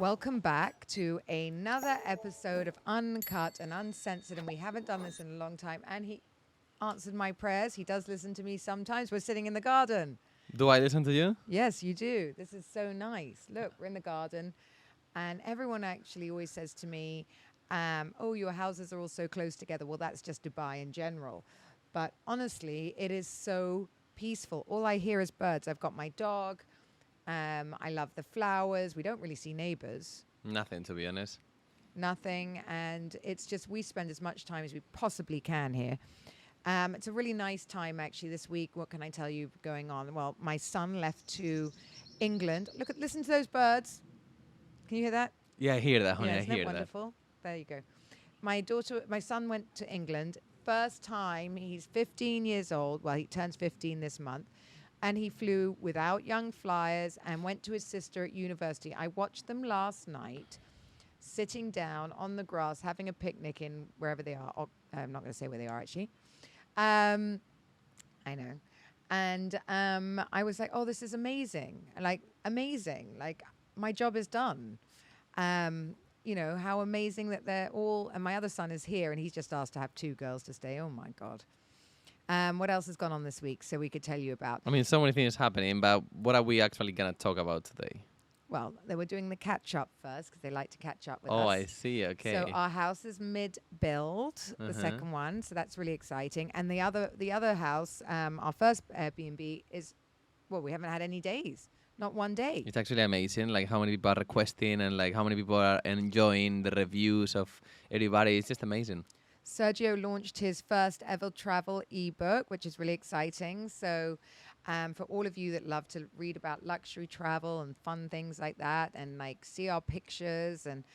Welcome back to another episode of Uncut and Uncensored, and we haven't done this in a long time. And he answered my prayers. He does listen to me sometimes. We're sitting in the garden. Do I listen to you? Yes, you do. This is so nice. Look, we're in the garden, and everyone actually always says to me, "Oh, your houses are all so close together." Well, that's just Dubai in general, but honestly, it is so peaceful. All I hear is birds. I've got my dog. I love the flowers. We don't really see neighbors. Nothing, to be honest. Nothing. And it's just we spend as much time as we possibly can here. It's a really nice time, actually, this week. What can I tell you going on? Well, my son left to England. Listen to those birds. Can you hear that? Yeah, I hear that, honey. Yeah, I isn't that hear wonderful? There you go. My son went to England. First time. He's 15 years old. Well, he turns 15 this month. And he flew without young flyers and went to his sister at university. I watched them last night sitting down on the grass having a picnic in wherever they are. I'm not going to say where they are, actually. I know. And I was like, oh, this is amazing. Amazing. Like, my job is done. How amazing that they're all... And my other son is here, and he's just asked to have 2 girls to stay. Oh, my God. What else has gone on this week so we could tell you about? I mean, so many things happening, but what are we actually going to talk about today? Well, they were doing the catch-up first because they like to catch up with us. Oh, I see. Okay. So our house is mid-build, the second one. So that's really exciting. And the other house, our first Airbnb is, well, we haven't had any days. Not one day. It's actually amazing, like how many people are requesting and like how many people are enjoying the reviews of everybody. It's just amazing. Sergio launched his first ever travel ebook, which is really exciting. So for all of you that love to read about luxury travel and fun things like that and like see our pictures and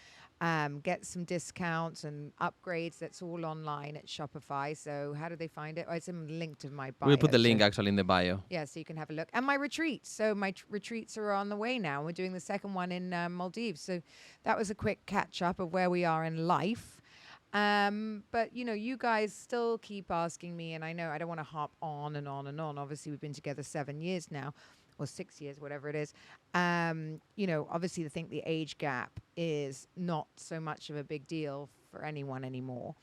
get some discounts and upgrades, that's all online at Shopify. So how do they find it? Oh, it's in the link to my bio. We'll put the link actually in the bio. Yeah, so you can have a look. And my retreats. So my retreats are on the way now. We're doing the second one in Maldives. So that was a quick catch up of where we are in life. But, you guys still keep asking me, and I know I don't want to hop on and on and on. Obviously, we've been together 7 years now, or 6 years, whatever it is. Obviously, I think the age gap is not so much of a big deal for anyone anymore.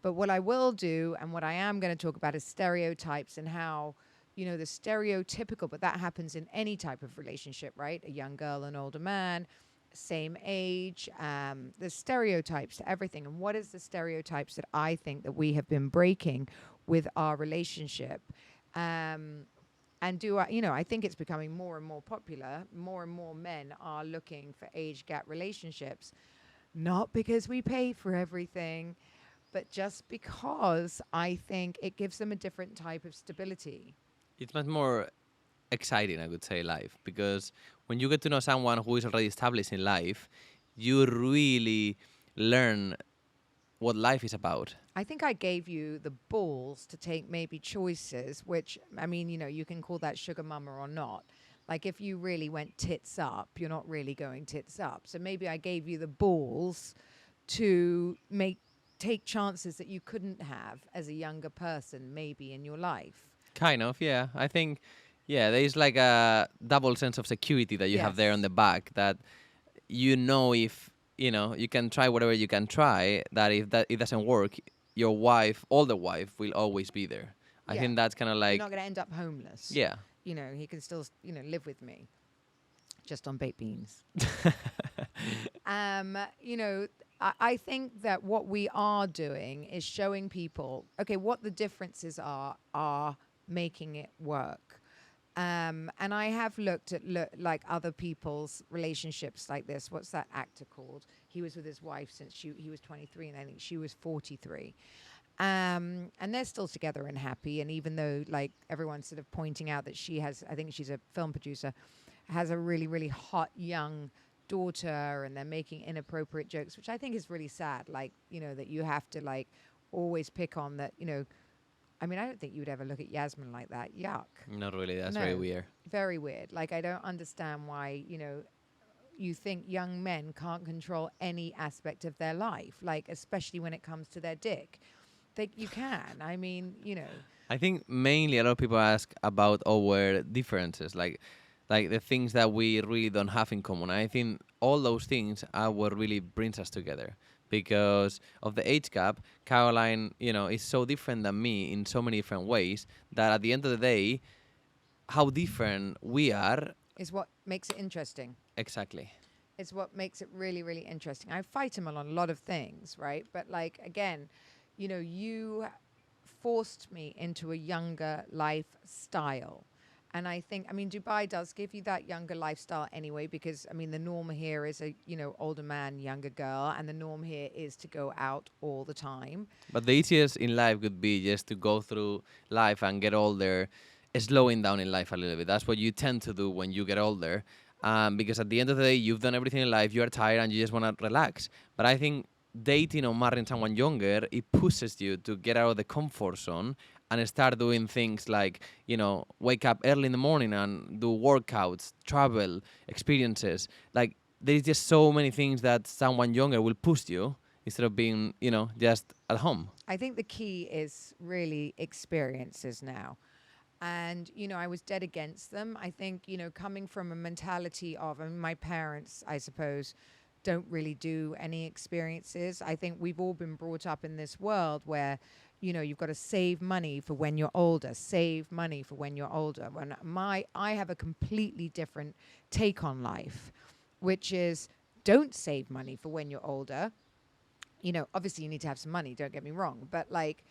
But what I will do, and what I am going to talk about, is stereotypes and how, the stereotypical, but that happens in any type of relationship, right? A young girl, an older man, same age, the stereotypes to everything. And what is the stereotypes that I think that we have been breaking with our relationship? And I think it's becoming more and more popular. More and more men are looking for age gap relationships, not because we pay for everything, but just because I think it gives them a different type of stability. It's much more exciting, I would say, life, because when you get to know someone who is already established in life, you really learn what life is about. I think I gave you the balls to take maybe choices, which, I mean, you can call that sugar mama or not. Like if you really went tits up, you're not really going tits up. So maybe I gave you the balls to take chances that you couldn't have as a younger person, maybe in your life. Kind of, yeah. I think, yeah, there is like a double sense of security that you have there on the back, that if, you can try whatever you can try, that if it doesn't work, your wife, older wife, will always be there. I think that's kind of like... You're not going to end up homeless. Yeah. He can still, live with me. Just on baked beans. I think that what we are doing is showing people, okay, what the differences are making it work. And I have looked at like other people's relationships like this. What's that actor called? He was with his wife since he was 23, and I think she was 43. And they're still together and happy. And even though like everyone's sort of pointing out that I think she's a film producer, has a really, really hot young daughter, and they're making inappropriate jokes, which I think is really sad. Like, that you have to like always pick on that, I mean, I don't think you would ever look at Yasmin like that. Yuck. Not really. That's very weird. Very weird. Like, I don't understand why, you think young men can't control any aspect of their life, like, especially when it comes to their dick. You can. I mean, I think mainly a lot of people ask about our differences. Like, like the things that we really don't have in common. I think all those things are what really brings us together. Because of the age gap, Caroline, is so different than me in so many different ways that at the end of the day, how different we are. Is what makes it interesting. Exactly. It's what makes it really, really interesting. I fight him on a lot of things, right? But like, again, you forced me into a younger lifestyle. And I think, Dubai does give you that younger lifestyle anyway, because, the norm here is a, older man, younger girl. And the norm here is to go out all the time. But the easiest in life would be just to go through life and get older, slowing down in life a little bit. That's what you tend to do when you get older. Because at the end of the day, you've done everything in life, you are tired and you just want to relax. But I think dating or marrying someone younger, it pushes you to get out of the comfort zone and start doing things like, wake up early in the morning and do workouts, travel, experiences. Like, there's just so many things that someone younger will push you instead of being, just at home. I think the key is really experiences now. And, I was dead against them. I think, coming from a mentality of, my parents, I suppose, don't really do any experiences. I think we've all been brought up in this world where, you've got to save money for when you're older, save money for when you're older. When I have a completely different take on life, which is don't save money for when you're older. Obviously you need to have some money, don't get me wrong. But like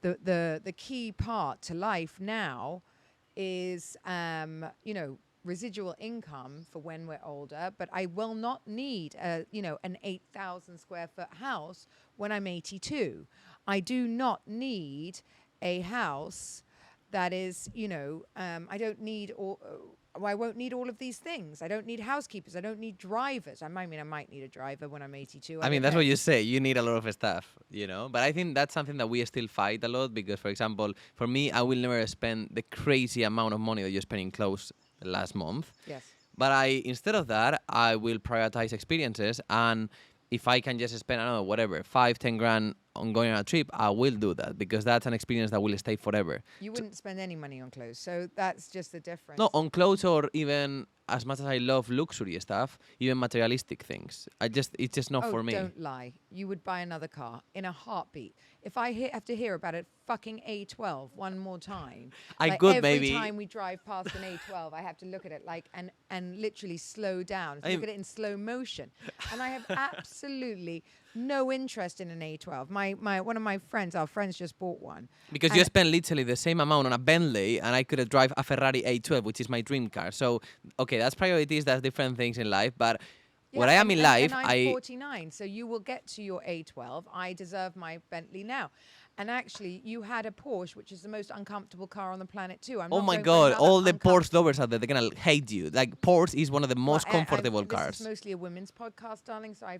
the key part to life now is, residual income for when we're older, but I will not need an 8,000 square foot house when I'm 82. I do not need a house that is, I don't need all. I won't need all of these things. I don't need housekeepers. I don't need drivers. I might need a driver when I'm 82. That's what you say. You need a lot of stuff, But I think that's something that we still fight a lot because, for example, for me, I will never spend the crazy amount of money that you spent in clothes last month. Yes. But instead of that, I will prioritize experiences. And if I can just spend, I don't know, whatever, 5-10 grand on going on a trip, I will do that because that's an experience that will stay forever. You wouldn't spend any money on clothes, so that's just the difference. No, on clothes or even as much as I love luxury stuff, even materialistic things. It's just not for me. Don't lie. You would buy another car in a heartbeat. If I have to hear about a fucking A12 one more time, every time we drive past an A12, I have to look at it and literally slow down, look at it in slow motion. And I have absolutely no interest in an A12. One of my friends, our friends just bought one. Because you spent literally the same amount on a Bentley and I could drive a Ferrari A12, which is my dream car. So, okay, that's priorities, that's different things in life. But what I am in life, I'm 49, so you will get to your A12. I deserve my Bentley now. And actually, you had a Porsche, which is the most uncomfortable car on the planet too. Oh my God, all the Porsche lovers out there, they're going to hate you. Like, Porsche is one of the most comfortable cars. This is mostly a women's podcast, darling, so I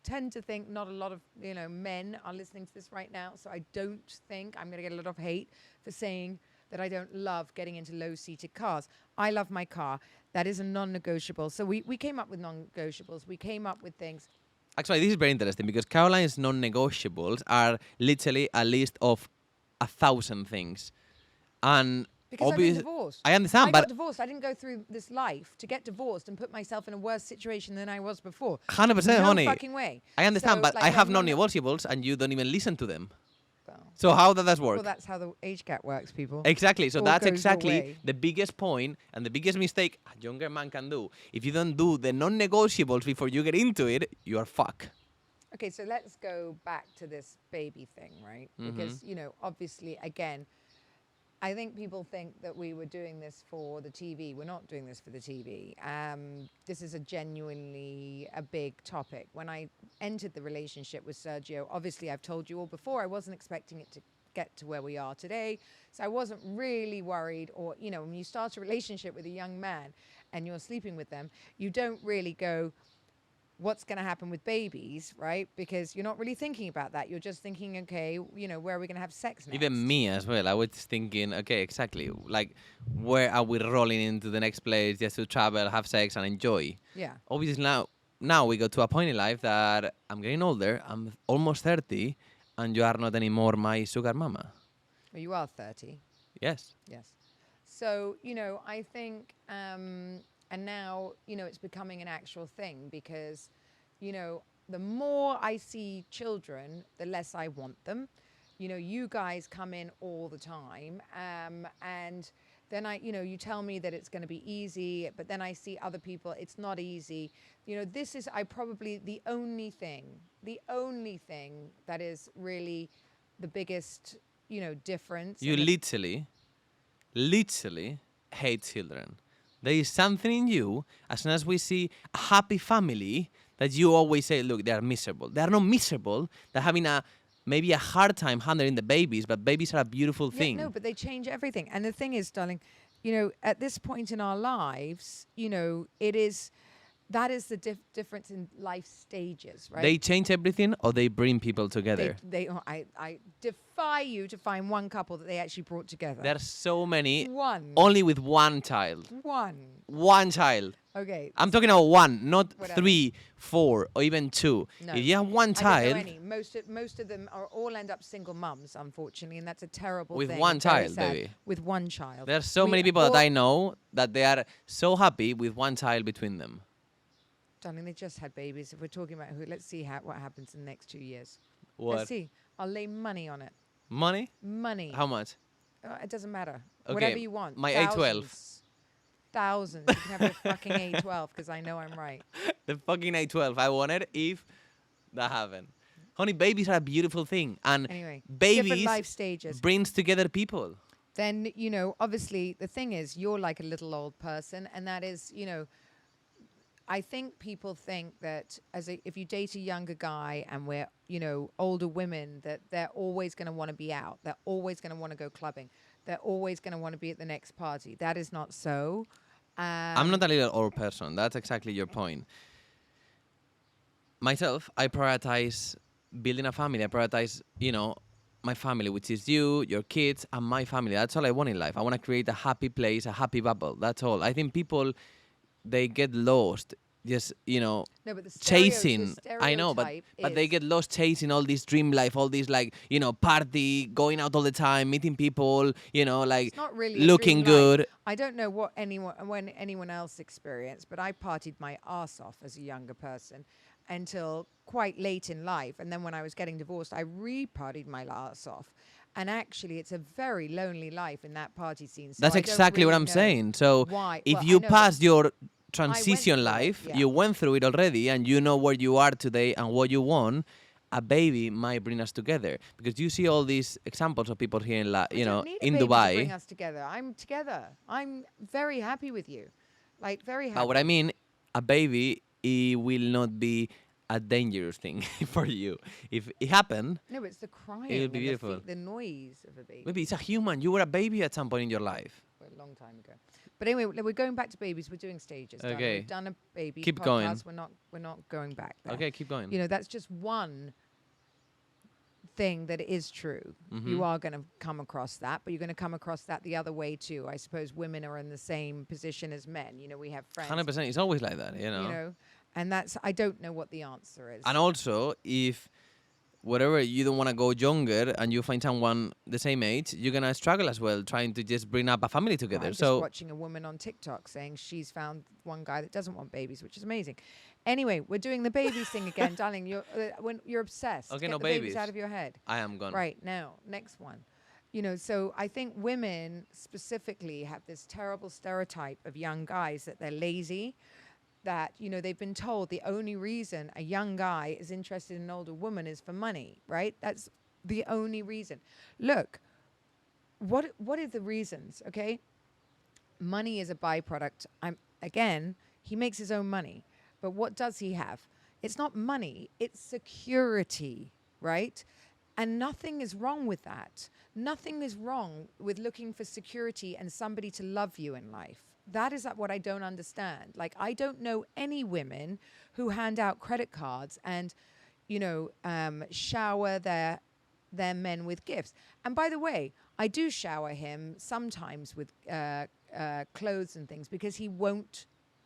tend to think not a lot of men are listening to this right now, so I don't think I'm going to get a lot of hate for saying that I don't love getting into low-seated cars. I love my car. That is a non-negotiable. So we came up with non-negotiables. We came up with things. Actually, this is very interesting because Caroline's non-negotiables are literally a list of 1,000 things. And because I've been divorced. I understand, I got divorced. I didn't go through this life to get divorced and put myself in a worse situation than I was before. 100%, honey. No fucking way. I understand, but I have non-negotiables and you don't even listen to them. So how does that work? Well, that's how the age gap works, people. Exactly. So that's exactly the biggest point and the biggest mistake a younger man can do. If you don't do the non-negotiables before you get into it, you are fucked. Okay, so let's go back to this baby thing, right? Mm-hmm. Because, obviously, again, I think people think that we were doing this for the TV. We're not doing this for the TV. This is genuinely a big topic. When I entered the relationship with Sergio, obviously I've told you all before, I wasn't expecting it to get to where we are today. So I wasn't really worried. Or, when you start a relationship with a young man and you're sleeping with them, you don't really go, what's going to happen with babies, right? Because you're not really thinking about that. You're just thinking, okay, where are we going to have sex next? Even me as well. I was thinking, okay, exactly. Like, where are we rolling into the next place just to travel, have sex, and enjoy? Yeah. Obviously, now we go to a point in life that I'm getting older. I'm almost 30, and you are not anymore my sugar mama. Well, you are 30. Yes. Yes. So, I think, and now, it's becoming an actual thing because, the more I see children, the less I want them. You guys come in all the time. And then you tell me that it's going to be easy, but then I see other people, it's not easy. This is probably the only thing that is really the biggest, difference. You literally hate children. There is something in you, as soon as we see a happy family, that you always say, look, they are miserable. They are not miserable. They're having maybe a hard time handling the babies, but babies are a beautiful thing. No, but they change everything. And the thing is, darling, at this point in our lives, that is the difference in life stages, right? They change everything, or they bring people together. I defy you to find one couple that they actually brought together. There are so many. One. Only with one child. One child. Okay. I'm talking about one, not Whatever. 3, 4, or even 2. No. If you have one I don't child know any. Most of them all end up single mums, unfortunately, and that's a terrible with thing. one It's very child, sad. baby. With one child. There are so many people that I know that they are so happy with one child between them. Darling, they just had babies. If we're talking about let's see what happens in the next 2 years. What? Let's see. I'll lay money on it. Money? Money. How much? It doesn't matter. Okay, Whatever you want. my A12. Thousands. You can have your fucking A12 because I know I'm right. The fucking A12 I wanted if that happened. Honey, babies are a beautiful thing. And Anyway, different babies life stages. brings together people. Then, obviously the thing is you're like a little old person, and that is, I think people think that if you date a younger guy and we're, older women, that they're always going to want to be out. They're always going to want to go clubbing. They're always going to want to be at the next party. That is not so. I'm not a little old person. That's exactly your point. Myself, I prioritize building a family. I prioritize, my family, which is you, your kids, and my family. That's all I want in life. I want to create a happy place, a happy bubble. That's all. I think people, they get lost just, No, but the chasing. I know, but stereotype they is- get lost chasing all this dream life, all this party, going out all the time, meeting people, It's not really a looking dream life. good. I don't know when anyone else experienced, but I partied my ass off as a younger person until quite late in life. And then when I was getting divorced, I re-partied my ass off. And actually, it's a very lonely life in that party scene. So That's I don't exactly what really I'm know saying. So why. if Well, I you know, pass your through transition it, life, yeah. you went through it already, and you know where you are today and what you want, a baby might bring us together. Because you see all these examples of people here in, We don't need a in baby to bring Dubai. us together. I'm together. I'm very happy with you. Like, very happy. But what I mean, a baby, it will not be a dangerous thing for you. If it happened, No, it's the crying. be and beautiful. The noise of a baby. maybe it's a human. You were a baby at some point in your life. A long time ago. But anyway, we're going back to babies. We're doing stages. darling. Okay. We've done a baby Keep podcast. going. We're not going back there. Okay, keep going. That's just one thing that is true. Mhm. You are going to come across that, but you're going to come across that the other way too. I suppose women are in the same position as men. We have friends. 100%. It's always like that, And I don't know what the answer is. And also, if whatever you don't want to go younger and you find someone the same age, you're gonna struggle as well trying to just bring up a family together. I'm So just watching a woman on TikTok saying she's found one guy that doesn't want babies, which is amazing. Anyway, we're doing the babies thing again, darling. You're obsessed. Okay, Get no the babies babies. out of your head. I am gone. Right now, next one. So I think women specifically have this terrible stereotype of young guys that they're lazy, that, they've been told the only reason a young guy is interested in an older woman is for money, right? That's the only reason. Look, what are the reasons, okay? Money is a byproduct. He makes his own money. But what does he have? It's not money, it's security, right? And nothing is wrong with that. Nothing is wrong with looking for security and somebody to love you in life. That is what I don't understand. Like, I don't know any women who hand out credit cards and, shower their men with gifts. And by the way, I do shower him sometimes with clothes and things because he won't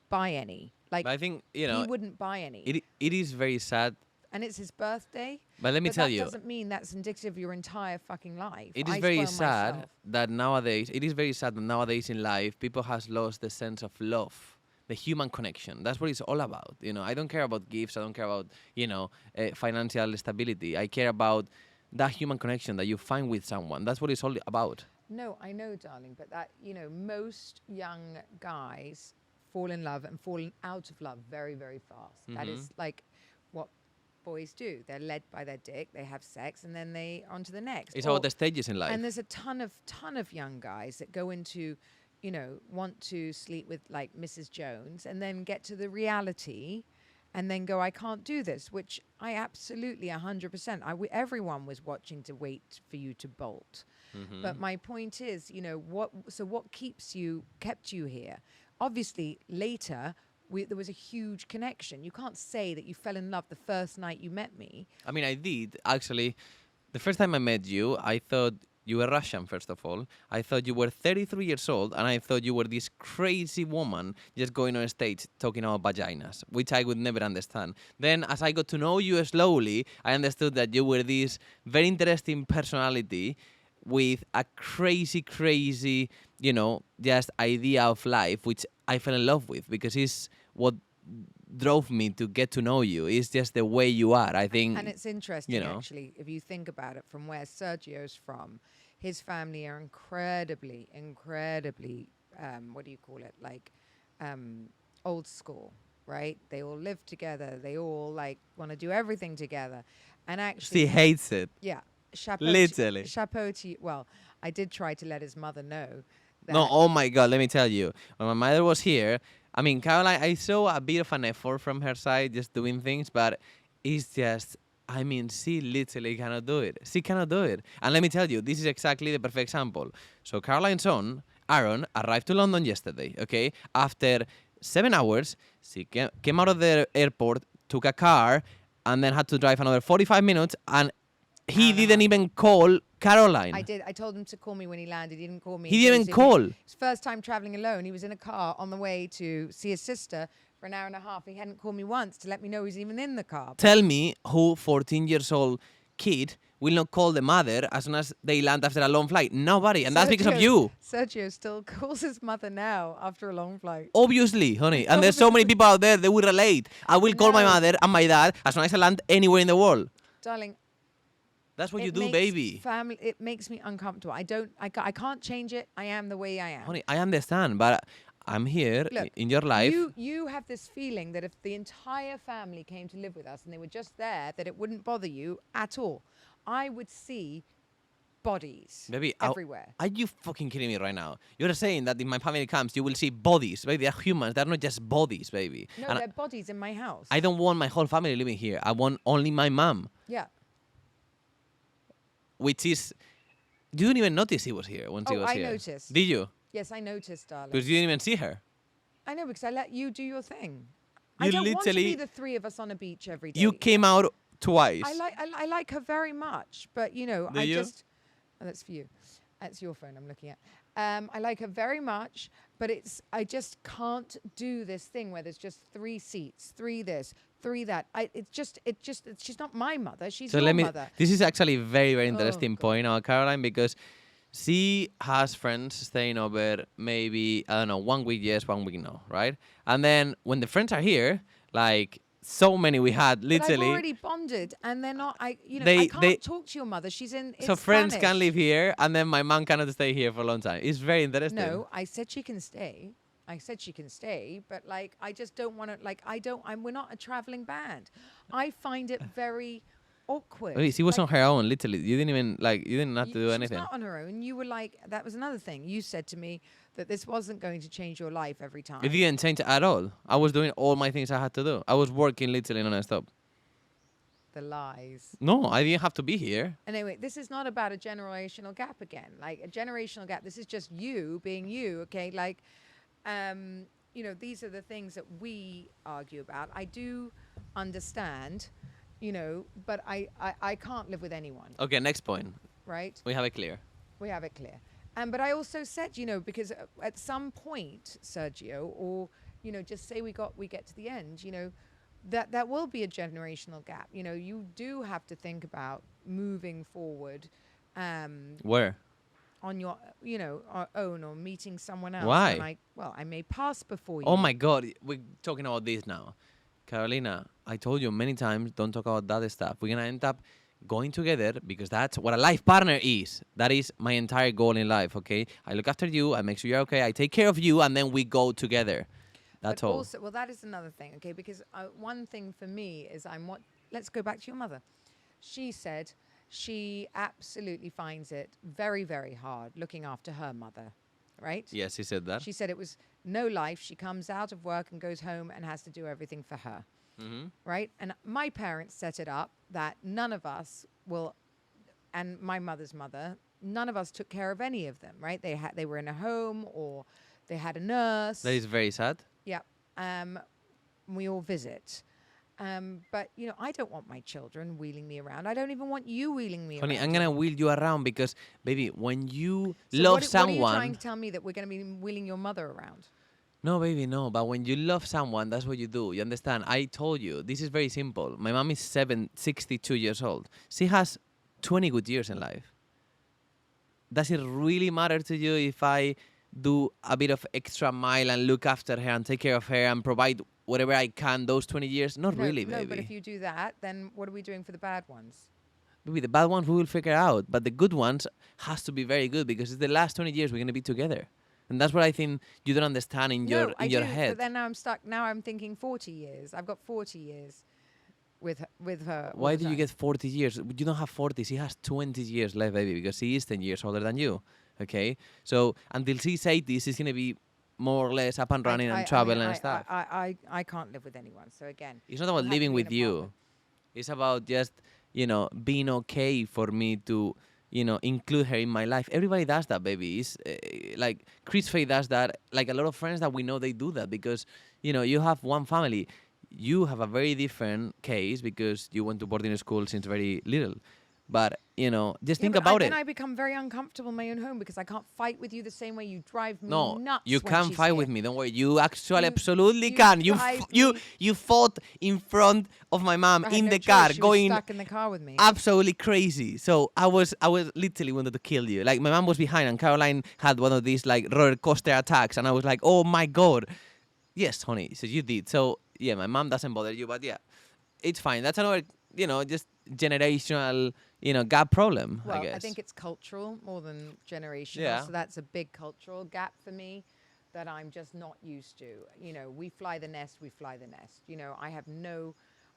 buy any. Like, But I think he wouldn't buy any. it is very sad and it's his birthday. But let me tell you, that doesn't mean that's indicative of your entire fucking life. it is I very spoil sad myself. that nowadays, it is very sad that nowadays in life, people has lost the sense of love, the human connection. That's what it's all about. You know, I don't care about gifts. I don't care about, financial stability. I care about that human connection that you find with someone. That's what it's all about. No, I know, darling, but that, most young guys fall in love and fall out of love very, very fast. That is like what boys do. They're led by their dick, they have sex, and then they on to the next. It's about the stages in life. And there's a ton of young guys that go into, want to sleep with like Mrs. Jones and then get to the reality and then go, I can't do this, which I absolutely 100%. Everyone was watching to wait for you to bolt. But my point is, what kept you here? Obviously, later, there was a huge connection. You can't say that you fell in love the first night you met me. I mean, I did. Actually, the first time I met you, I thought you were Russian, first of all. I thought you were 33 years old, and I thought you were this crazy woman just going on stage talking about vaginas, which I would never understand. Then, as I got to know you slowly, I understood that you were this very interesting personality with a crazy, just idea of life, which I fell in love with because it's what drove me to get to know you. It's just the way you are, I think. And it's interesting, actually, if you think about it, from where Sergio's from, his family are incredibly, what do you call it? Like, old school, right? They all live together. They all want to do everything together. And actually, he hates it. Yeah. Literally. Chapeau to you. Well, I did try to let his mother know that. No, oh my God, let me tell you. When my mother was here, I mean, Caroline, I saw a bit of an effort from her side just doing things, but it's just, I mean, she literally cannot do it. She cannot do it. And let me tell you, this is exactly the perfect example. So Caroline's son, Aaron, arrived to London yesterday, okay? After 7 hours, she came out of the airport, took a car, and then had to drive another 45 minutes, and he didn't even call Caroline. I did. I told him to call me when he landed. He didn't call me. He didn't call. His first time traveling alone. He was in a car on the way to see his sister for an hour and a half. He hadn't called me once to let me know he's even in the car. Tell me who 14 years old kid will not call the mother as soon as they land after a long flight. Nobody. And that's because of you. Sergio still calls his mother now after a long flight. Obviously, honey. And there's so many people out there that will relate. I will call my mother and my dad as soon as I land anywhere in the world. Darling, that's what you do, baby. Family, it makes me uncomfortable. I can't change it. I am the way I am. Honey, I understand, but I'm here. Look, in your life. You have this feeling that if the entire family came to live with us and they were just there, that it wouldn't bother you at all. I would see bodies, baby, everywhere. Are you fucking kidding me right now? You're saying that if my family comes, you will see bodies, baby. They're humans. They're not just bodies, baby. No, and they're bodies in my house. I don't want my whole family living here. I want only my mom. Yeah. Which is, you didn't even notice he was here when she was here. I noticed. Did you? Yes, I noticed, darling. Because you didn't even see her. I know, because I let you do your thing. You I don't want to literally- be the three of us on a beach every day. You came out twice. I like her very much, but Do I you? just. Oh, that's for you. That's your phone I'm looking at. I like her very much, but I just can't do this thing where there's just 3 seats, 3 this, 3 that. She's not my mother. She's your mother. This is actually a very, very interesting God. point about Caroline, because she has friends staying over maybe, I don't know, 1 week yes, 1 week no, right? And then when the friends are here, like so many we had, literally. But I've already bonded, and they're not. I can't talk to your mother. She's in. So friends Spanish. can live here, and then my mom cannot stay here for a long time. It's very interesting. No, I said she can stay. But I just don't want to. We're not a traveling band. I find it very awkward. Wait, she was on her own, literally. You didn't even you didn't have to do she anything. was not on her own. You were that was another thing. You said to me that this wasn't going to change your life every time. It didn't change at all. I was doing all my things I had to do. I was working literally non-stop. The lies. No, I didn't have to be here. Anyway, this is not about a generational gap again. Like a generational gap. This is just you being you. Okay, these are the things that we argue about. I do understand, but I can't live with anyone. Okay, next point. Right? We have it clear. We have it clear. But I also said, because at some point, Sergio, or, just say we get to the end, that will be a generational gap. You know, you do have to think about moving forward Where? on your, own, or meeting someone else. And Why? I may pass before Oh you. my God, we're talking about this now. Carolina, I told you many times, don't talk about that stuff. We're going to end up going together because that's what a life partner is. That is my entire goal in life, okay? I look after you, I make sure you're okay, I take care of you, and then we go together. That's But all. also, well, that is another thing, okay? Because one thing for me is let's go back to your mother. She said she absolutely finds it very, very hard looking after her mother, right? Yes, he said that. She said it was no life. She comes out of work and goes home and has to do everything for her, right? And my parents set it up that none of us will, and my mother's mother, none of us took care of any of them, right? They were in a home, or they had a nurse. That is very sad. Yeah. We all visit. But, I don't want my children wheeling me around. I don't even want you wheeling me Honey, around. I'm going to wheel you around because, baby, when you So love what are you someone... trying to tell me, that we're going to be wheeling your mother around? No, baby, no. But when you love someone, that's what you do. You understand? I told you, this is very simple. My mom is 62 years old. She has 20 good years in life. Does it really matter to you if I do a bit of extra mile and look after her and take care of her and provide whatever I can those 20 years? Not really, baby. No, but if you do that, then what are we doing for the bad ones? Maybe the bad ones we will figure out, but the good ones has to be very good because it's the last 20 years we're going to be together. And that's what I think you don't understand in your head. But then now I'm stuck. Now I'm thinking 40 years. I've got 40 years with her. Why do you get 40 years? You don't have 40. She has 20 years left, baby, because she is 10 years older than you. Okay? So until she's 80, she's going to be more or less up and running and traveling and stuff. I can't live with anyone. So again, It's not about we'll have to living be in with an you. apartment. It's about just, being okay for me to, include her in my life. Everybody does that, baby. It's like Chris Faye does that. Like a lot of friends that we know, they do that because, you have one family. You have a very different case because you went to boarding school since very little. But, just think about it. Then I become very uncomfortable in my own home because I can't fight with you the same way you drive me No, nuts. you when can she's fight here. with me. Don't worry. You actually You- absolutely you can. drive me- You fought in front of my mom I had in no the choice. car, She going was stuck in the car with me. absolutely crazy. So I was literally wanted to kill you. Like my mom was behind and Caroline had one of these like roller coaster attacks and I was like, oh my God. Yes, honey. So you did. So yeah, my mom doesn't bother you, but yeah, it's fine. That's another, just generational, gap problem, Well, I guess. I think it's cultural more than generational. Yeah. So that's a big cultural gap for me that I'm just not used to. We fly the nest, we fly the nest.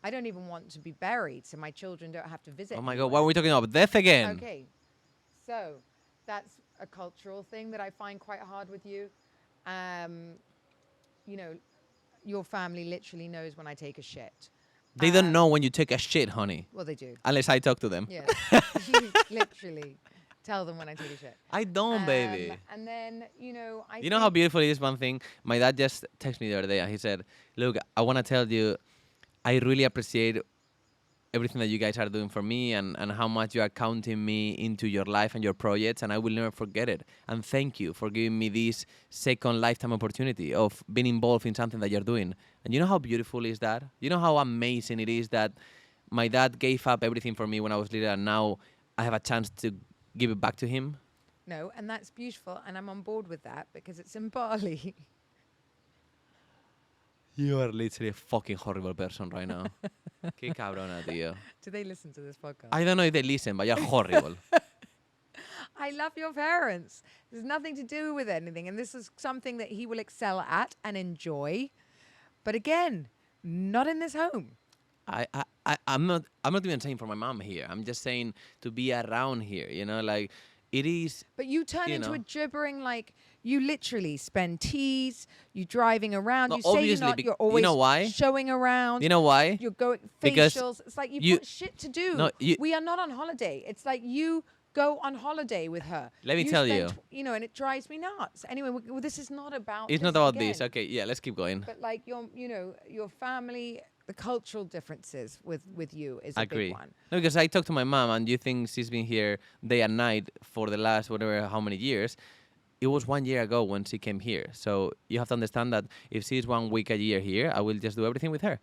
I don't even want to be buried, so my children don't have to visit. Oh my God, anywhere. why are we talking about death again? Okay, so that's a cultural thing that I find quite hard with you. Your family literally knows when I take a shit. They don't know when you take a shit, honey. Well, they do. Unless I talk to them. Yeah, you literally tell them when I take a shit. I don't, baby. And then, You know how think- beautiful it is, one thing? My dad just texted me the other day and he said, look, I want to tell you, I really appreciate everything that you guys are doing for me and how much you are counting me into your life and your projects, and I will never forget it. And thank you for giving me this second lifetime opportunity of being involved in something that you're doing. And you know how beautiful is that? You know how amazing it is that my dad gave up everything for me when I was little and now I have a chance to give it back to him? No, and that's beautiful, and I'm on board with that because it's in Bali. You are literally a fucking horrible person right now. Qué cabrona, tío. Do they listen to this podcast? I don't know if they listen, but you're horrible. I love your parents. There's nothing to do with anything, and this is something that he will excel at and enjoy. But again, not in this home. I'm not even saying for my mom here. I'm just saying to be around here, like it is. But you turn You into know. a gibbering, like you literally spend teas, you driving around, No, you say you're obviously, not, bec- you're you always know why? showing around. You know why? You're going Because facials. It's like you've you- got shit to do. No, you- We are not on holiday. It's like you go on holiday with her. Let me tell you. And it drives me nuts. Anyway, this is not about. It's not this about again. this. Okay, yeah, let's keep going. But like your family, the cultural differences with you is a Agree. big one. No, because I talked to my mom, and you think she's been here day and night for the last whatever how many years. it was 1 year ago when she came here. So you have to understand that if she's 1 week a year here, I will just do everything with her.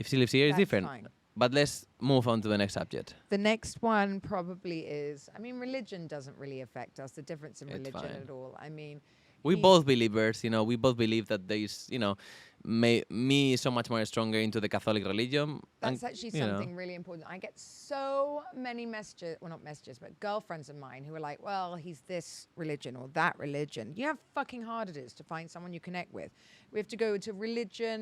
If she lives here, it's That's different. fine. But let's move on to the next subject. The next one probably is, I mean, religion doesn't really affect us, the difference in It's religion fine. at all. I mean, We he- both believers, we both believe that there is, me so much more stronger into the Catholic religion. That's actually something really important. I get so many messages, well, not messages, but girlfriends of mine who are like, well, he's this religion or that religion. You know how fucking hard it is to find someone you connect with. We have to go to religion,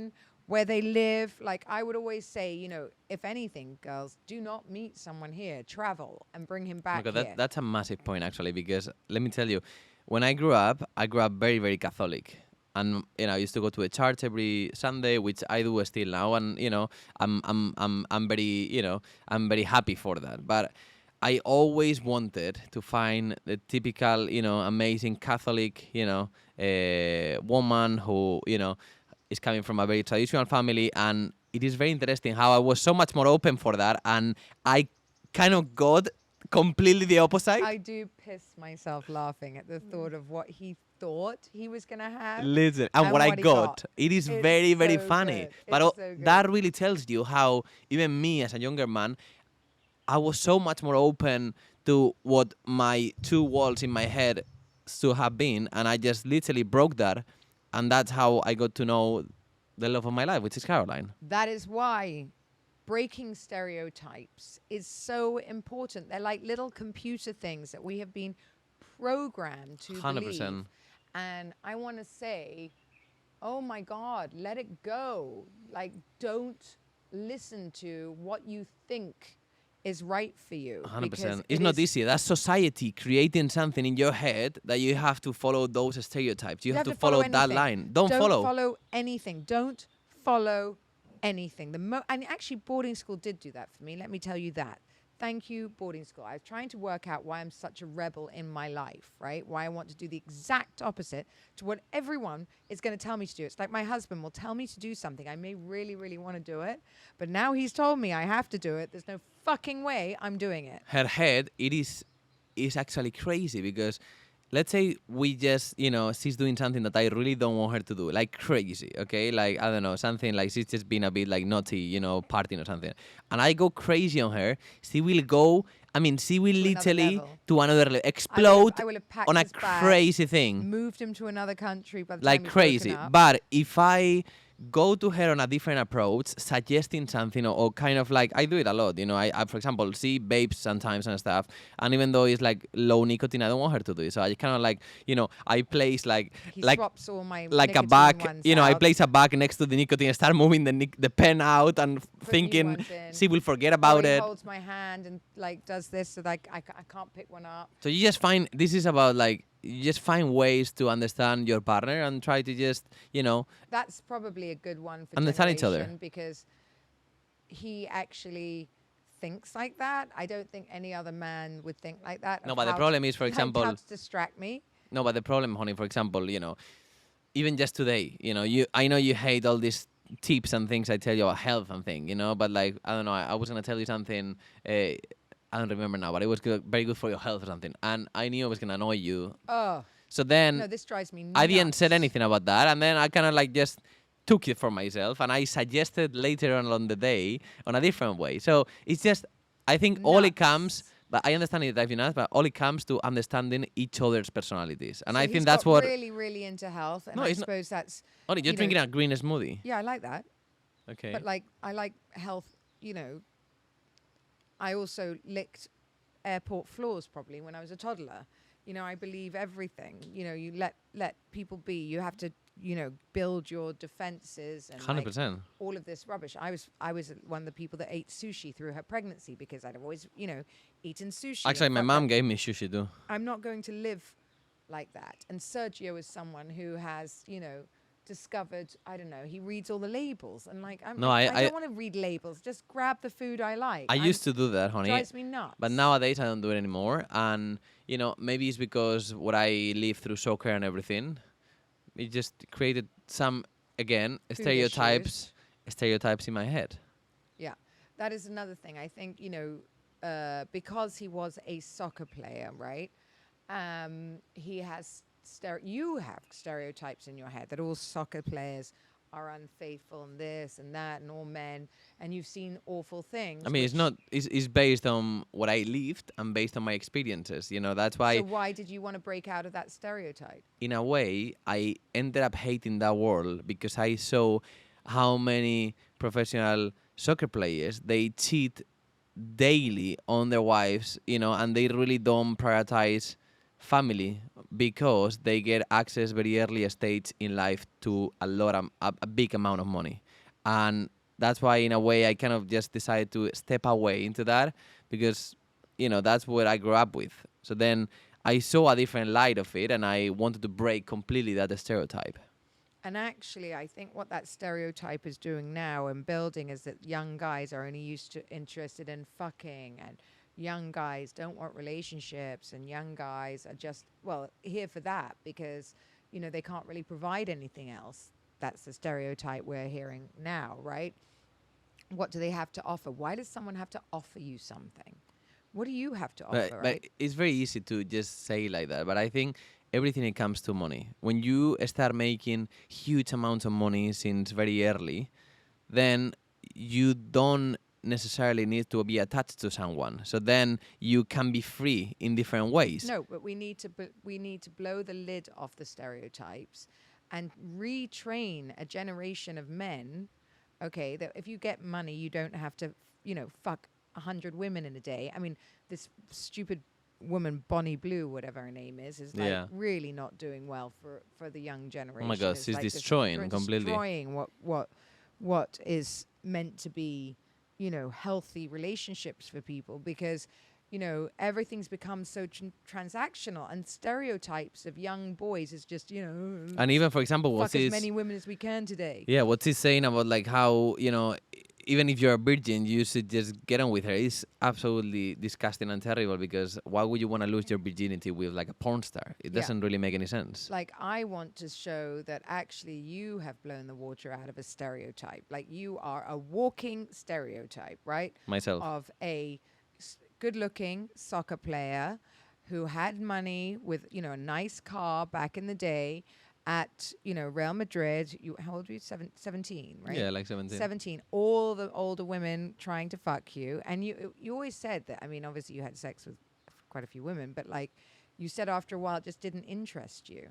where they live. Like I would always say, if anything, girls, do not meet someone here. Travel and bring him back here. That's a massive point, actually, because let me tell you, when I grew up very, very Catholic. And I used to go to a church every Sunday, which I do still now, and I'm very happy for that. But I always wanted to find the typical, amazing Catholic, woman who, is coming from a very traditional family, and it is very interesting how I was so much more open for that, and I kind of got completely the opposite. I do piss myself laughing at the thought of what he thought he was going to have. Listen, and what I got. It is It's very, very so funny. good. But It's so good. that really tells you how even me as a younger man, I was so much more open to what my two walls in my head should have been, and I just literally broke that, and that's how I got to know the love of my life, which is Caroline. That is why breaking stereotypes is so important. They're like little computer things that we have been programmed to 100%. believe. And I want to say, oh my God, let it go. Like, don't listen to what you think is right for you. 100%. It's not easy. That's society creating something in your head that you have to follow those stereotypes. You have to follow that anything. line. Don't follow. follow anything. Don't follow anything. And actually, boarding school did do that for me. Let me tell you that. Thank you, boarding school. I was trying to work out why I'm such a rebel in my life, right? Why I want to do the exact opposite to what everyone is going to tell me to do. It's like my husband will tell me to do something. I may really, really want to do it, but now he's told me I have to do it. There's no fucking way I'm doing it. Her head, it is actually crazy because let's say we just, she's doing something that I really don't want her to do, like crazy, okay? Like, I don't know, something like she's just being a bit like naughty, partying or something. And I go crazy on her. She will go, she will literally to another level, explode I will have packed on a his bag, crazy thing. moved him to another country by the Like time he's crazy. woken up. But if I go to her on a different approach, suggesting something or kind of like, I do it a lot, I for example, see vapes sometimes and stuff, and even though it's like low nicotine, I don't want her to do it. So I kind of like, I place He swaps all my like a nicotine bag, ones I out, place a bag next to the nicotine, start moving the pen out and put new thinking ones in. she will forget Or about he it. holds my hand and like does this so like I can't pick one up. So you just find, this is about like, you just find ways to understand your partner and try to just, That's probably a good one for understand each other. generation because he actually thinks like that. I don't think any other man would think like that. No, of but the how problem to- is, for how example, to distract me. No, but the problem, honey, for example, even just today, I know you hate all these tips and things I tell you about health and thing, but like, I don't know, I was going to tell you something, I don't remember now, but it was very good for your health or something. And I knew I was going to annoy you. Oh, So then no, this drives me nuts. I didn't say anything about that. And then I kind of like just took it for myself. And I suggested later on the day on a different way. So it's just, I think all it comes, but I understand it drives you nuts, but all it comes to understanding each other's personalities. And So I think he's that's got what... really, really into health. And No, I it's not- suppose that's... Only you're you know- drinking a green smoothie. Yeah, I like that. Okay. But like, I like health, I also licked airport floors probably when I was a toddler. I believe everything. You let people be. You have to, build your defenses and 100%. all of this rubbish. I was one of the people that ate sushi through her pregnancy because I'd always, eaten sushi. Actually, and my fuck mom that. gave me sushi too. I'm not going to live like that. And Sergio is someone who has, discovered, I don't know, he reads all the labels and like No, I I don't want to read labels. Just grab the food I like. I used to do that, honey. Drives me nuts. But nowadays I don't do it anymore. And, maybe it's because what I lived through soccer and everything, it just created some, again, Food stereotypes in my head. Yeah, that is another thing. I think, because he was a soccer player, right? He has you have stereotypes in your head that all soccer players are unfaithful and this and that and all men, and you've seen awful I things. mean, it's Which not. It's based on what I lived and based on my experiences. That's so why, why did you want to break out of that stereotype? in a way, I ended up hating that world because I saw how many professional soccer players they cheat daily on their wives, and they really don't prioritize family because they get access very early stage in life to a big amount of money, and that's why in a way I kind of just decided to step away into that because that's what I grew up with. So then I saw a different light of it, and I wanted to break completely that stereotype. And actually, I think what that stereotype is doing now and building is that young guys are only interested in fucking, and young guys don't want relationships, and young guys are just, well, here for that because, they can't really provide anything else. That's the stereotype we're hearing now, right? What do they have to offer? Why does someone have to offer you something? What do you have to But offer, but right? it's very easy to just say like that. But I think everything it comes to money. When you start making huge amounts of money since very early, then you don't necessarily need to be attached to someone. So then you can be free in different ways. No, but we need to blow the lid off the stereotypes and retrain a generation of men. Okay, that if you get money, you don't have to, fuck 100 women in a day. I mean, this stupid woman Bonnie Blue, whatever her name is like Yeah. really not doing well for the young generation. Oh my God, It's she's like destroying completely. destroying what is meant to be, healthy relationships for people because everything's become so transactional, and stereotypes of young boys is just And even, for example, fuck what's as this? many women as we can today. Yeah, what's he saying about like how even if you're a virgin, you should just get on with her? It's absolutely disgusting and terrible because why would you want to lose your virginity with like a porn star? It Yeah. doesn't really make any sense. Like, I want to show that actually you have blown the water out of a stereotype. Like, you are a walking stereotype, right? Myself. Of a good-looking soccer player who had money with, a nice car back in the day at, Real Madrid. How old were you? 17, right? Yeah, like 17. 17. All the older women trying to fuck you. And you always said that, I mean, obviously you had sex with quite a few women, but like, you said after a while it just didn't interest you.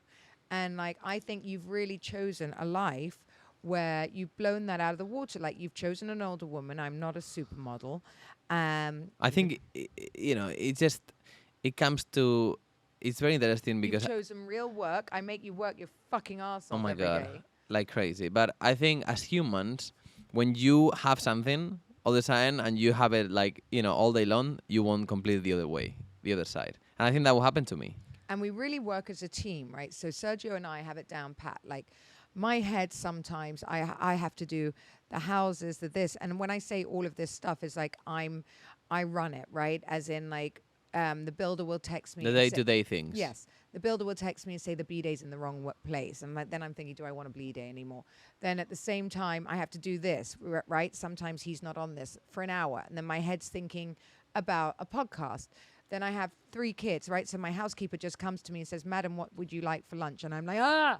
And like, I think you've really chosen a life where you've blown that out of the water. Like, you've chosen an older woman. I'm not a supermodel. I think it comes to it's very interesting because you've chosen real work. I make you work your fucking ass oh off my every God, day. like crazy. But I think as humans, when you have something all the time and you have it like all day long, you want completely the other way, the other side. And I think that will happen to me. And we really work as a team, right? So Sergio and I have it down pat. Like, my head sometimes I have to do the houses, the this, and when I say all of this stuff is like I run it, right? As in like the builder will text me. The and say- day-to-day things. Yes, the builder will text me and say the B-day's in the wrong place, and then I'm thinking, do I want a B-day anymore? Then at the same time, I have to do this, right? Sometimes he's not on this for an hour, and then my head's thinking about a podcast. Then I have 3 kids, right? So my housekeeper just comes to me and says, "Madam, what would you like for lunch?" And I'm like,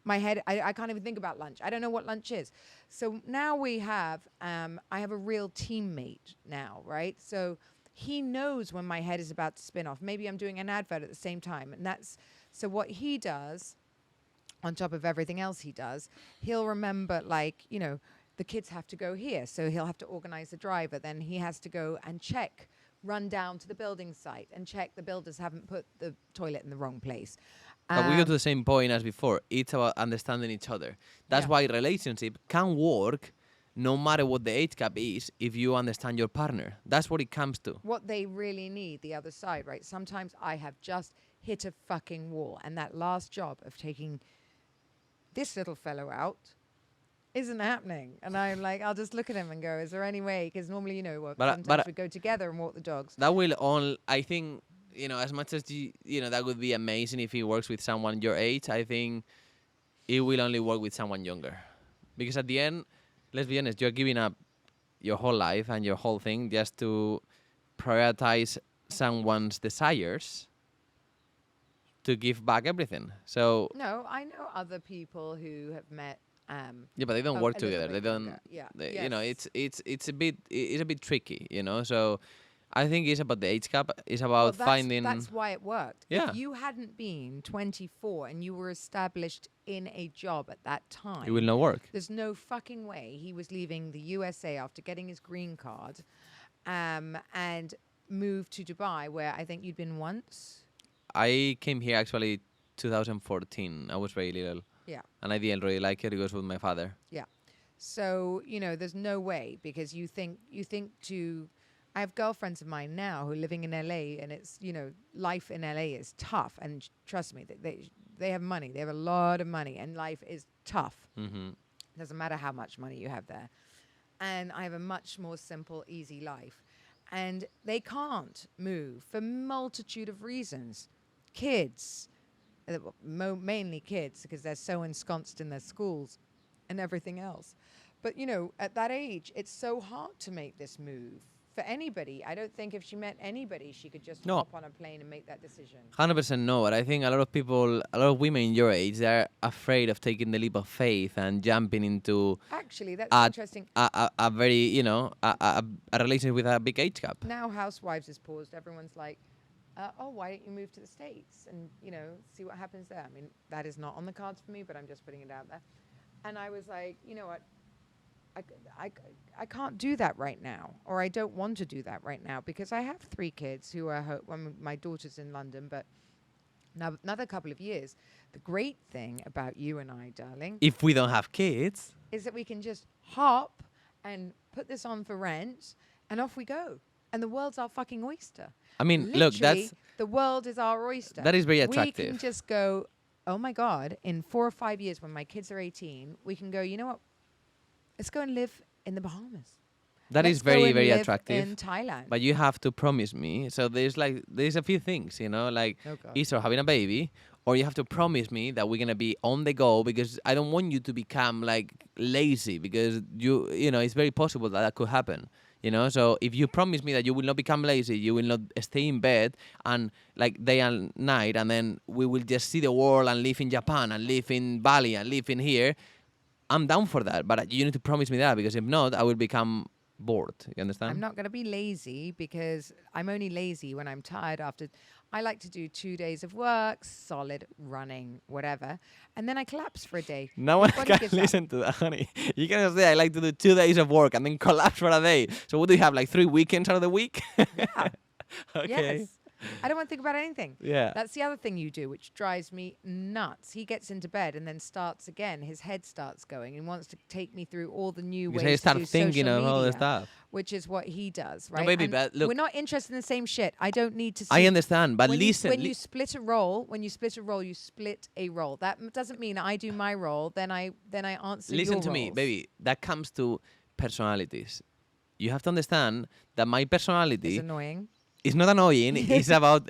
my head, I can't even think about lunch. I don't know what lunch is. So now I have a real teammate now, right? So he knows when my head is about to spin off. Maybe I'm doing an advert at the same time. And so what he does, on top of everything else he does, he'll remember, like, the kids have to go here. So he'll have to organize the driver. Then he has to go and run down to the building site and check the builders haven't put the toilet in the wrong place. But we go to the same point as before. It's about understanding each other. That's Yeah. why relationship can work no matter what the age gap is if you understand your partner. That's what it comes to. What they really need, the other side, right? Sometimes I have just hit a fucking wall, and that last job of taking this little fellow out isn't happening. And I'm like, I'll just look at him and go, is there any way? Because normally, sometimes we go together and walk the dogs. That will all, I think, as much as that would be amazing if it works with someone your age, I think it will only work with someone younger. Because at the end, let's be honest, you're giving up your whole life and your whole thing just to prioritize someone's desires to give back everything. So No, I know other people who have met. yeah, but they don't work A little together. They bit don't. younger. Yeah. You know, Yes. it's a bit tricky. You know, so I think it's about the age gap. It's Well, about finding. that's why it worked. Yeah, If you hadn't been 24 and you were established in a job at that it will time, not work. there's no fucking way he was leaving the USA after getting his green card, and moved to Dubai, where I think you'd been once. I came here actually 2014. I was very little. Yeah. And I didn't really like it. It was with my father. Yeah. So, there's no way, because you think to I have girlfriends of mine now who are living in LA, and it's, life in LA is tough, and trust me, they have money. They have a lot of money, and life is tough. Mm-hmm. Doesn't matter how much money you have there. And I have a much more simple, easy life. And they can't move for multitude of reasons. Kids, mainly kids, because they're so ensconced in their schools and everything else. But, at that age, it's so hard to make this move for anybody. I don't think if she met anybody, she could just hop on a plane and make that decision. 100% no, but I think a lot of women in your age, they're afraid of taking the leap of faith and jumping into Actually, that's interesting. a very, a relationship with a big age gap. Now Housewives is paused. Everyone's like, why don't you move to the States and, see what happens there? I mean, that is not on the cards for me, but I'm just putting it out there. And I was like, you know what? I can't do that right now, or I don't want to do that right now, because I have 3 kids who are my daughter's in London, but now another couple of years. The great thing about you and I, darling, If we don't have kids, is that we can just hop and put this on for rent, and off we go. And the world's our fucking oyster. I mean, Literally, look, the world is our oyster. that is very We attractive. can just go, oh my God, in 4 or 5 years when my kids are 18, we can go, you know what? Let's go and live in the Bahamas. That is Let's go very, and very live attractive. in Thailand. But you have to promise me. So there's a few things, like Oh God. either having a baby, or you have to promise me that we're gonna be on the go, because I don't want you to become like lazy, because it's very possible that could happen. So if you promise me that you will not become lazy, you will not stay in bed and like day and night, and then we will just see the world and live in Japan and live in Bali and live in here, I'm down for that. But you need to promise me that, because if not, I will become bored. You understand? I'm not going to be lazy, because I'm only lazy when I'm tired after. I like to do 2 days of work, solid running, whatever, and then I collapse for a day. No one Body can gives up. listen to that, honey. You can say I like to do 2 days of work and then collapse for a day. So what do you have, like 3 weekends out of the week? Yeah. Okay. Yes. I don't want to think about anything. Yeah. That's the other thing you do, which drives me nuts. He gets into bed and then starts again. His head starts going and wants to take me through all the new ways Because I to start do thinking social of all the media, stuff. which is what he does, No, right? baby, And but look- we're not interested in the same shit. I don't need to see. I understand, but when listen. when you split a role, you split a role. That doesn't mean I do my role, then I answer Listen your to me, roles. baby. That comes to personalities. You have to understand that my It's personality annoying. is not annoying. It's about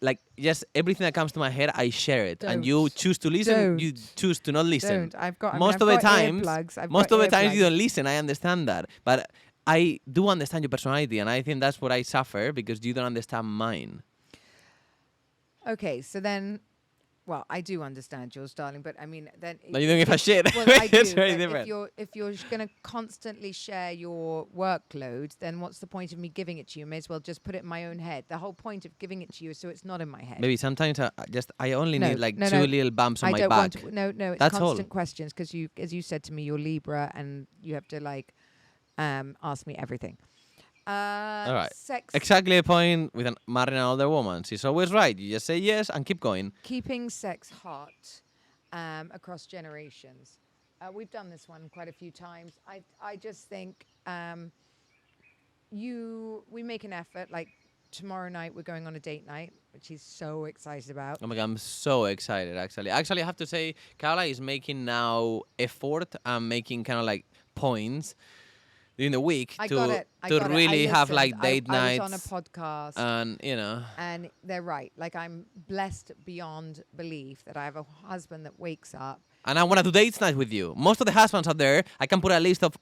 like just everything that comes to my head, I share it. And you Don't. choose to listen, Don't. you choose to not listen. Don't. I've got Most I've of the got times, earplugs. I've most got of the times you earplugs. don't listen. I understand that, but I do understand your personality, and I think that's what I suffer, because you don't understand mine. Okay, so then, well, I do understand yours, darling, but I mean, then No, you don't give a shit. Well, I do. It's very but different. If you're going to constantly share your workload, then what's the point of me giving it to you? May as well just put it in my own head. The whole point of giving it to you is so it's not in my head. Maybe sometimes I only No, need like no, two no. little bumps on I my don't back. want to. No, it's That's all. constant questions, because as you said to me, you're Libra and you have to ask me everything. All right. Sex. Exactly the point with marrying an older woman. She's always right. You just say yes and keep going. Keeping sex hot across generations. We've done this one quite a few times. I just think we make an effort. Like tomorrow night, we're going on a date night, which he's so excited about. Oh my God, I'm so excited, actually. Actually, I have to say, Carla is making now effort and making kind of like points during the week I to got it. really have listened. like date nights. I was on a podcast. And, And they're right. Like, I'm blessed beyond belief that I have a husband that wakes up. and I want to do date night with you. Most of the husbands out there, I can put a list of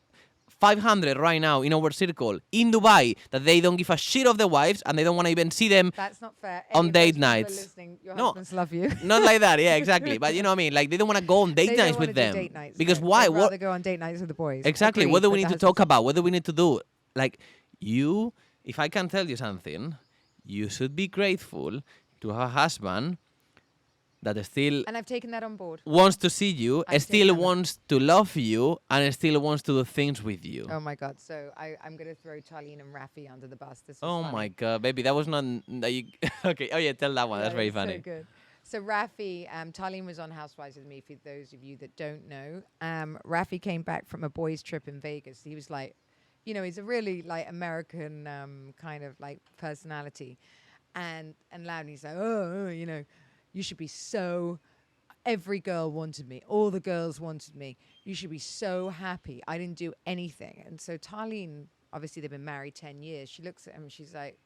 500 right now in our circle in Dubai that they don't give a shit of the wives and they don't want to even see them. That's not fair. On Any of date those people nights. listening, your No. husbands love you. Not like that, yeah, exactly. But you know what I mean? Like, they don't want to go on date They nights don't want with to do them. date nights. Because no. why? They'd What? rather go on date nights with the boys. Exactly. Agreed, What do but we need the to talk husbands- about? What do we need to do? Like, if I can tell you something, you should be grateful to have a husband that still And I've taken that on board. wants to see you, I've still taken that. wants to love you, and still wants to do things with you. Oh my God. So I'm going to throw Tarlene and Rafi under the bus. This is Oh funny. my God, baby, that was not. That you, okay. Oh yeah, tell that one. Yeah, That's very it's funny. So good. So Rafi, Tarlene was on Housewives with me. For those of you that don't know, Rafi came back from a boys' trip in Vegas. He was like, you know, he's a really like American kind of like personality, and loud. And he's like, oh, you know, you should be so. Every girl wanted me. All the girls wanted me. You should be so happy. I didn't do anything. And so Tarlene, obviously they've been married 10 years. She looks at him and she's like,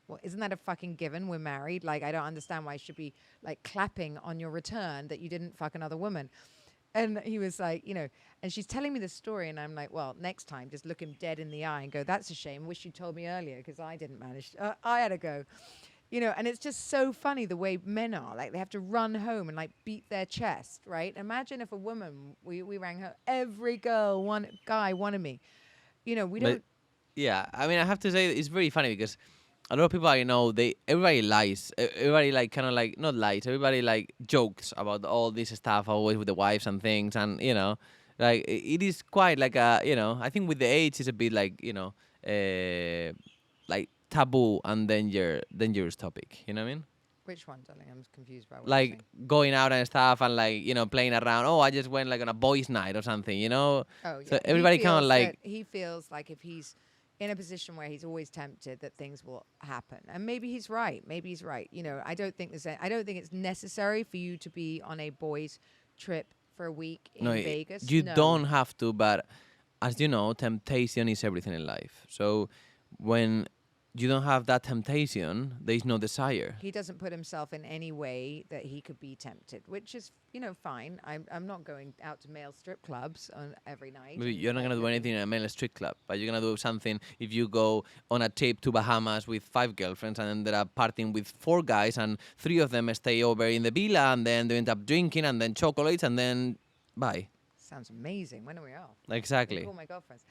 well, isn't that a fucking given? We're married. Like, I don't understand why I should be like clapping on your return that you didn't fuck another woman. And he was like, you know, and she's telling me the story, and I'm like, well, next time, just look him dead in the eye and go, that's a shame. Wish you told me earlier because I didn't manage. I had to go. You know, and it's just so funny the way men are. Like, they have to run home and, like, beat their chest, right? Imagine if a woman, we rang her, every guy wanted me. You know, we don't. Yeah, I mean, I have to say it's very funny because a lot of people I know, everybody lies. Everybody like kind of like not lies. Everybody like jokes about all this stuff always with the wives and things, and you know, like it is quite like a I think with the age it's a bit like like taboo and dangerous topic. You know what I mean? Which one, darling? I'm confused by what you're Like saying. going out and stuff and like playing around. Oh, I just went like on a boys' night or something. You know? Oh, yeah. So everybody He kind of feels like. that he feels like if he's in a position where he's always tempted that things will happen, and maybe he's right. You know, I don't think it's necessary for you to be on a boys' trip for a week in Vegas. You No. don't have to, but as you know, temptation is everything in life. So when you don't have that temptation, there is no desire. He doesn't put himself in any way that he could be tempted, which is, fine. I'm not going out to male strip clubs on every night. Maybe you're not going to do anything in a male street club, but you're going to do something if you go on a trip to Bahamas with 5 girlfriends and ended up partying with 4 guys and 3 of them stay over in the villa and then they end up drinking and then chocolates and then bye. Sounds amazing. When are we off? Exactly. All my girlfriends.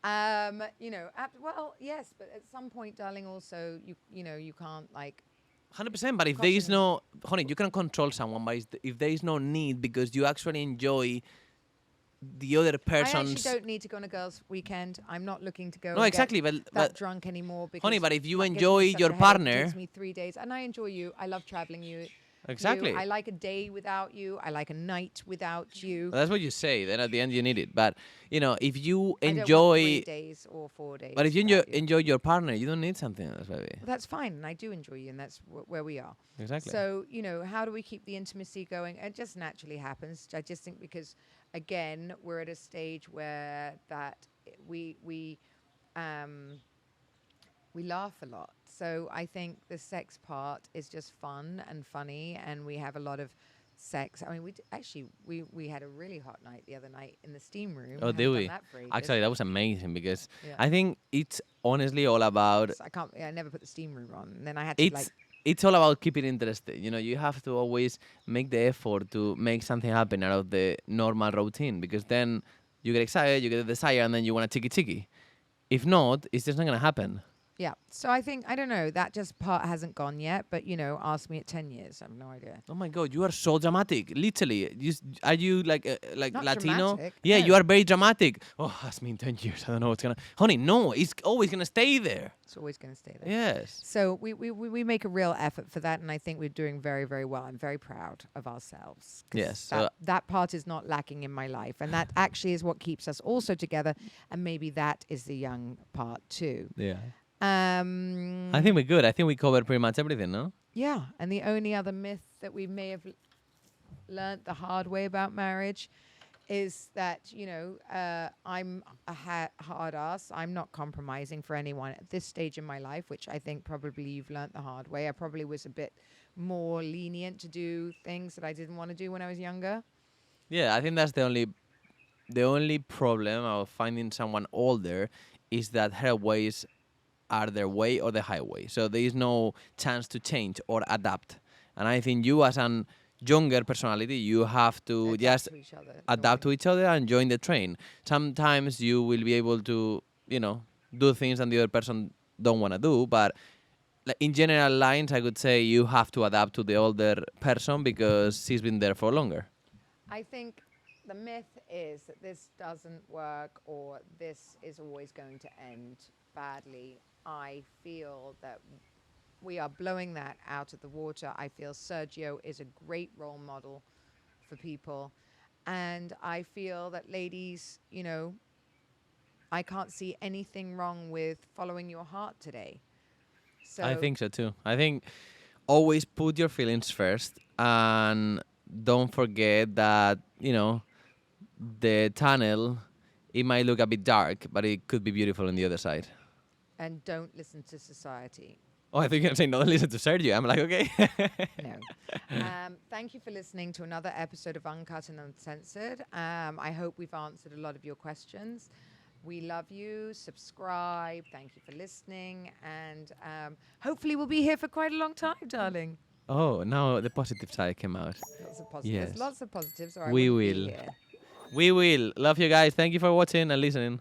Well, yes, but at some point, darling, also, you can't like. 100%, but if there is no, honey, you can control someone, but if there is no need because you actually enjoy the other person's. I actually don't need to go on a girls' weekend. I'm not looking to go. No, and exactly, get but that drunk anymore. Because honey, but if you that gives me enjoy such your a headache. partner, It takes me 3 days, and I enjoy you. I love traveling you. exactly. I like a day without you. I like a night without you. Well, that's what you say. Then at the end you need it. But if you I don't want enjoy, 3 days or 4 days. but if you without enjoy your partner, you don't need something else, baby. Well, that's fine, and I do enjoy you, and that's where we are. Exactly. So, how do we keep the intimacy going? It just naturally happens. I just think because, again, we're at a stage where that we laugh a lot. So I think the sex part is just fun and funny, and we have a lot of sex. I mean, we had a really hot night the other night in the steam room. Oh, Haven't did done we? that for ages. Actually, that was amazing because Yeah. I think it's honestly all about. So I never put the steam room on. And then I had to It's all about keeping it interested. You have to always make the effort to make something happen out of the normal routine because then you get excited, you get the desire, and then you want to tiki. If not, it's just not going to happen. Yeah. So I think, I don't know, that just part hasn't gone yet, but ask me at 10 years. I have no idea. Oh my God, you are so dramatic. Literally, are you like Not Latino? dramatic, Yeah, no. you are very dramatic. Oh, ask me in 10 years. I don't know what's gonna. Honey, no, it's always gonna stay there. It's always going to stay there. Yes. So we make a real effort for that, and I think we're doing very, very well. I'm very proud of ourselves. 'Cause Yes, That part is not lacking in my life, and that actually is what keeps us also together, and maybe that is the young part too. Yeah. Um, I think we're good. I think we covered pretty much everything, no? Yeah, and the only other myth that we may have learnt the hard way about marriage is that, I'm a hard ass. I'm not compromising for anyone at this stage in my life, which I think probably you've learnt the hard way. I probably was a bit more lenient to do things that I didn't want to do when I was younger. Yeah, I think that's the only the only problem of finding someone older is that her ways are their way or the highway. So there is no chance to change or adapt. And I think you, as an younger personality, you have to Adapt just to each other. in a adapt way. to each other and join the train. Sometimes you will be able to, do things and the other person don't want to do, but like in general lines, I would say you have to adapt to the older person because she's been there for longer. I think the myth is that this doesn't work or this is always going to end badly. I feel that we are blowing that out of the water. I feel Sergio is a great role model for people. And I feel that, ladies, I can't see anything wrong with following your heart today. I So think so too. I think always put your feelings first and don't forget that, the tunnel, it might look a bit dark, but it could be beautiful on the other side. and don't listen to society. Oh, I think you're saying don't listen to Sergio. I'm like, okay. No. Thank you for listening to another episode of Uncut and Uncensored. I hope we've answered a lot of your questions. We love you. Subscribe. Thank you for listening. And hopefully we'll be here for quite a long time, darling. Oh, now the positive side came out. Lots of positives. Yes. There's lots of positives, or I We wouldn't be will. here. We will. Love you guys. Thank you for watching and listening.